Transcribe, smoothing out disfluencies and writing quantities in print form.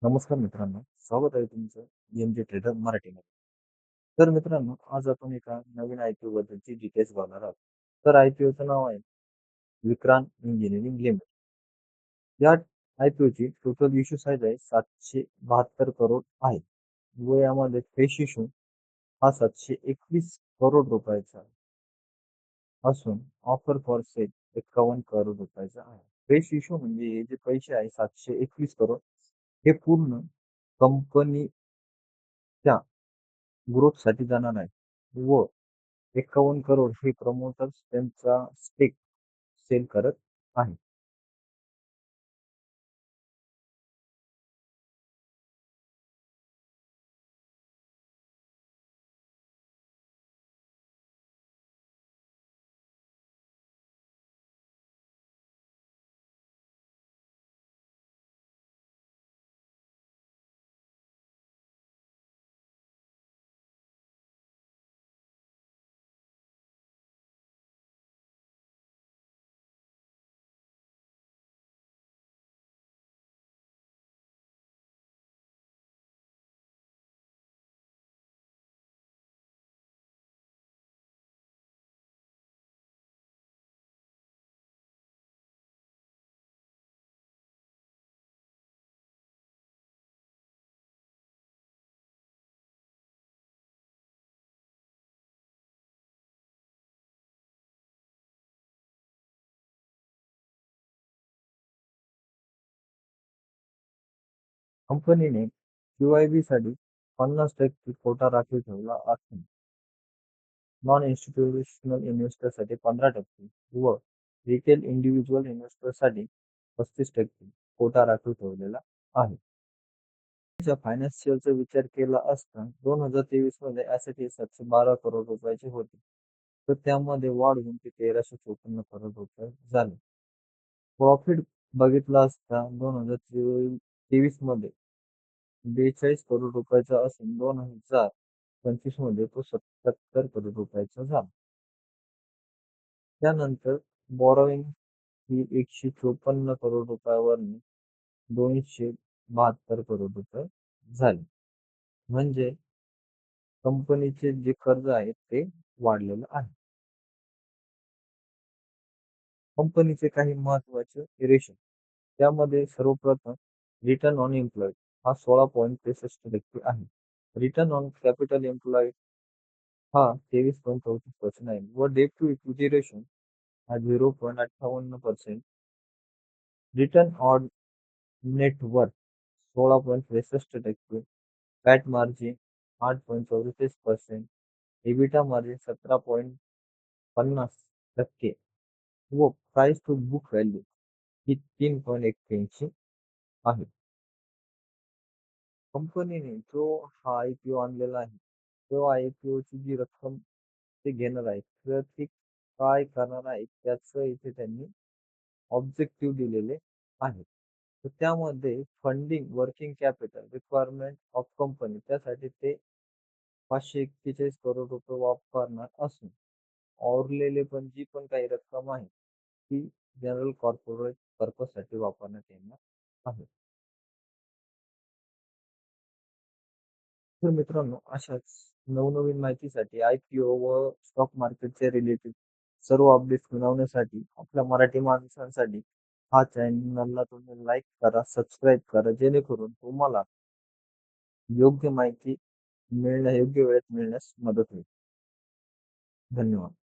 नमस्कार मित्रांनो, स्वागत आहे तुमचं एम-जे ट्रेडर मराठीमध्ये. तर मित्रांनो, आज आपण एका नवीन आय-पी-ओ बद्दलची डिटेल्स बघणार आहोत. तर आय-पी-ओचं नाव आहे विक्रांत इंजिनिअरिंग लिमिटेड. या आय-पी-ओची टोटल इश्यू साईज आहे 772 करोड आहे व यामध्ये फ्रेश इश्यू हा 721 करोड रुपयाचा असून ऑफर फॉर सेल 51 करोड रुपयाचा आहे. फ्रेश इश्यू म्हणजे हे जे पैसे आहे 721 करोड हे पूर्ण कंपनीच्या ग्रोथसाठी जाणार आहे व 51 करोड हे प्रमोटर्स त्यांचा स्टेक सेल करत आहे. कंपनीने क्यू-आय-बी साठी 50% कोटा राखीव ठेवला असून नॉन इन्स्टिट्यूशनल इन्व्हेस्टरसाठी 15% व रिटेल इंडिव्हिज्युअल इन्व्हेस्टरसाठी 35% कोटा राखीव ठेवलेला आहे. च्या फायनान्शियलचा विचार केला असता 2023 मध्ये ॲसेट हे 712 करोड रुपयाचे होते. तर त्यामध्ये वाढ होऊन ते 1354 करोड रुपये झाले. प्रॉफिट बघितला असता 2023 मध्ये 42 करोड रुपयाचा असून 2025 मध्ये तो 77 करोड रुपयाचा झाला. त्यानंतर बॉरोइंग ही 154 करोड रुपयावरून 272 करोड रुपये झाले. म्हणजे कंपनीचे जे कर्ज आहे ते वाढलेलं आहे. कंपनीचे काही महत्त्वाचे रेशो त्यामध्ये सर्वप्रथम रिटर्न ऑन एम्प्लॉईड हा 16.63% आहे. रिटर्न ऑन कॅपिटल एम्प्लॉईड हा 23.34% आहे व डेट टू इक्विटी रेशो हा 0.58%. Return on net worth 16.63%. PAT margin 8.34%. EBITDA margin 17.50% व प्राइस टू बुक व्हॅल्यू ही 3.81 आहे. कंपनीने जो हा आय-पी-ओ आणलेला आहे, तो आय-पी-ओची जी रक्कम ते घेणार आहेत, तर ती काय करणार आहेत, त्याचं इथे त्यांनी ऑब्जेक्टिव्ह दिलेले आहेत. तर त्यामध्ये funding working capital requirement of company त्यासाठी ते 541 करोड रुपये वापरणार असून उरलेले पण जी पण काही रक्कम आहे, ती जनरल कॉर्पोरेट पर्पजसाठी वापरण्यात येणार आहे. तर मित्रांनो, अशाच नवनवीन माहितीसाठी आय-पी-ओ व स्टॉक मार्केटचे रिलेटेड सर्व अपडेट्स मिळवण्यासाठी आपल्या मराठी माणसांसाठी हा चॅनलला तुम्ही लाईक करा, सबस्क्राईब करा, जेणेकरून तुम्हाला योग्य माहिती योग्य वेळेत मिळण्यास मदत होईल. धन्यवाद.